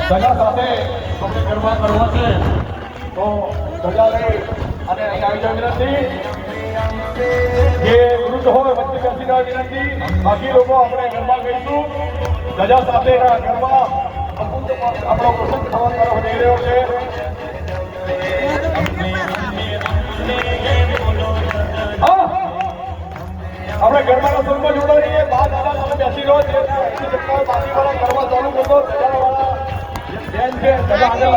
ધજા સાથે આપણે ગરબા કરવા છે તો ધજા લઈ અને અહીં આવી જવા વિનંતી. જે વૃદ્ધ હોય વચ્ચે બેસી જવા વિનંતી. બાકી લોકો આપણે ગરબા કરીશું. ધજા સાથેના ગરબા આપણો પ્રસંગ થવા તરફ જઈ રહ્યો છે. આપણે ગરબાના સ્વરૂપમાં જોડાઈએ. બા દાદા તમે બેસી રહ્યો છે બાકી વાળા ગરબા ચાલુ કરતો. ધજા વાળા બેન છે ધજા આગળ